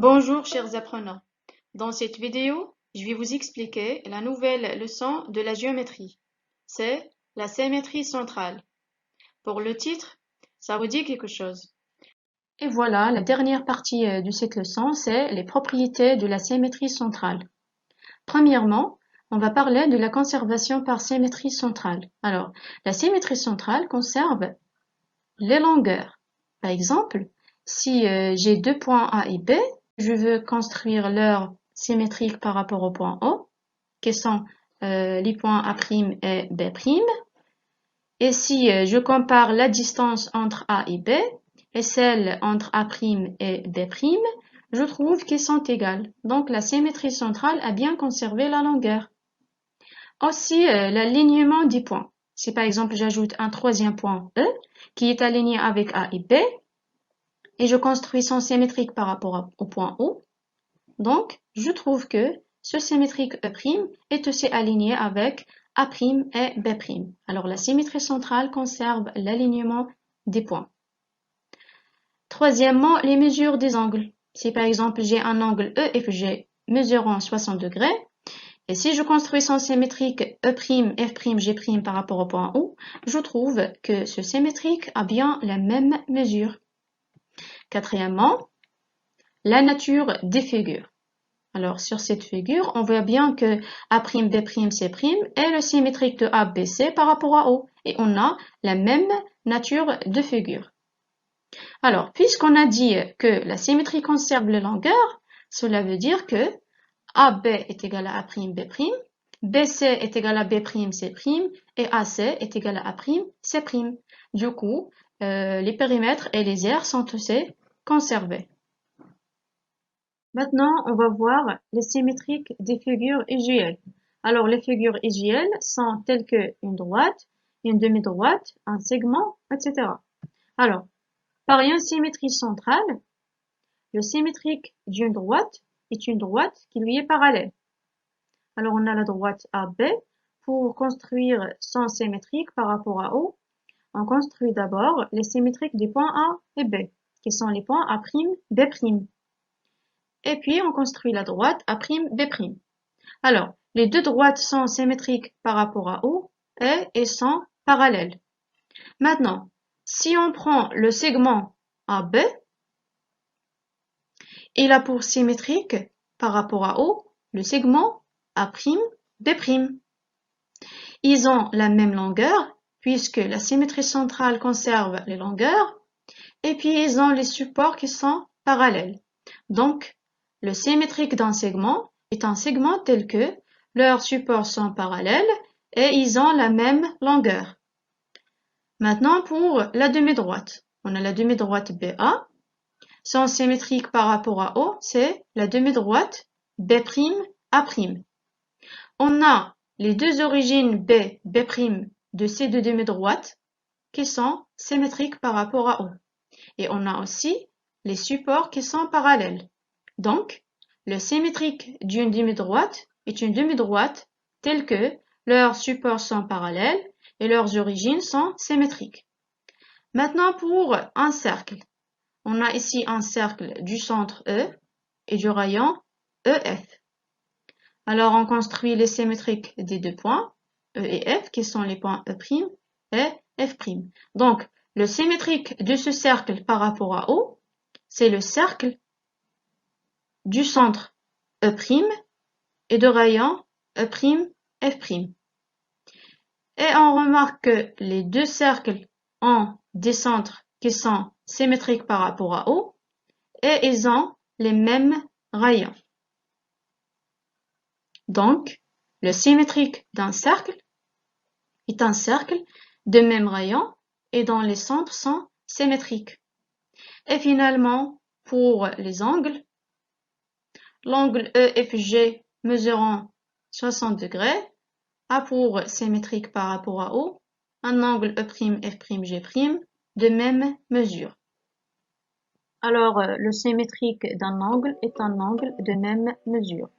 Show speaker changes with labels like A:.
A: Bonjour chers apprenants. Dans cette vidéo, je vais vous expliquer la nouvelle leçon de la géométrie. C'est la symétrie centrale. Pour le titre, ça vous dit quelque chose. Et voilà, la dernière partie de cette leçon, c'est les propriétés de la symétrie centrale. Premièrement, on va parler de la conservation par symétrie centrale. Alors, la symétrie centrale conserve les longueurs. Par exemple, si j'ai deux points A et B, je veux construire leur symétrique par rapport au point O, qui sont les points A' et B'. Et si je compare la distance entre A et B et celle entre A' et B', je trouve qu'elles sont égales. Donc la symétrie centrale a bien conservé la longueur. Aussi l'alignement des points. Si par exemple j'ajoute un troisième point E qui est aligné avec A et B, et je construis son symétrique par rapport au point O, donc je trouve que ce symétrique E' est aussi aligné avec A' et B'. Alors la symétrie centrale conserve l'alignement des points. Troisièmement, les mesures des angles. Si par exemple j'ai un angle EFG mesurant 60 degrés, et si je construis son symétrique E', F', G' par rapport au point O, je trouve que ce symétrique a bien la même mesure. Quatrièmement, la nature des figures. Alors, sur cette figure, on voit bien que A', B', C' est le symétrique de ABC par rapport à O. Et on a la même nature de figure. Alors, puisqu'on a dit que la symétrie conserve les longueurs, cela veut dire que AB est égal à A', B', BC est égal à B', C', et AC est égal à A', C'. Du coup, les périmètres et les aires sont aussi conservés. Maintenant, on va voir les symétriques des figures usuelles. Alors, les figures usuelles sont telles que une droite, une demi-droite, un segment, etc. Alors, par une symétrie centrale, le symétrique d'une droite est une droite qui lui est parallèle. Alors, on a la droite AB. Pour construire son symétrique par rapport à O, on construit d'abord les symétriques des points A et B, qui sont les points A', B'. Et puis, on construit la droite A', B'. Alors, les deux droites sont symétriques par rapport à O et sont parallèles. Maintenant, si on prend le segment AB, il a pour symétrique par rapport à O le segment A', B'. Ils ont la même longueur puisque la symétrie centrale conserve les longueurs et puis ils ont les supports qui sont parallèles. Donc, le symétrique d'un segment est un segment tel que leurs supports sont parallèles et ils ont la même longueur. Maintenant, pour la demi-droite, on a la demi-droite BA. Son symétrique par rapport à O, c'est la demi-droite B', A'. On a les deux origines B, B' de ces deux demi-droites qui sont symétriques par rapport à O. Et on a aussi les supports qui sont parallèles. Donc, le symétrique d'une demi-droite est une demi-droite telle que leurs supports sont parallèles et leurs origines sont symétriques. Maintenant, pour un cercle, on a ici un cercle du centre E et du rayon EF. Alors, on construit les symétriques des deux points, E et F, qui sont les points E' et F'. Donc, le symétrique de ce cercle par rapport à O, c'est le cercle du centre E' et de rayon E', F'. Et on remarque que les deux cercles ont des centres qui sont symétriques par rapport à O et ils ont les mêmes rayons. Donc, le symétrique d'un cercle est un cercle de même rayon et dont les centres sont symétriques. Et finalement, pour les angles, l'angle EFG mesurant 60 degrés a pour symétrique par rapport à O un angle E', F', G' de même mesure. Alors, le symétrique d'un angle est un angle de même mesure.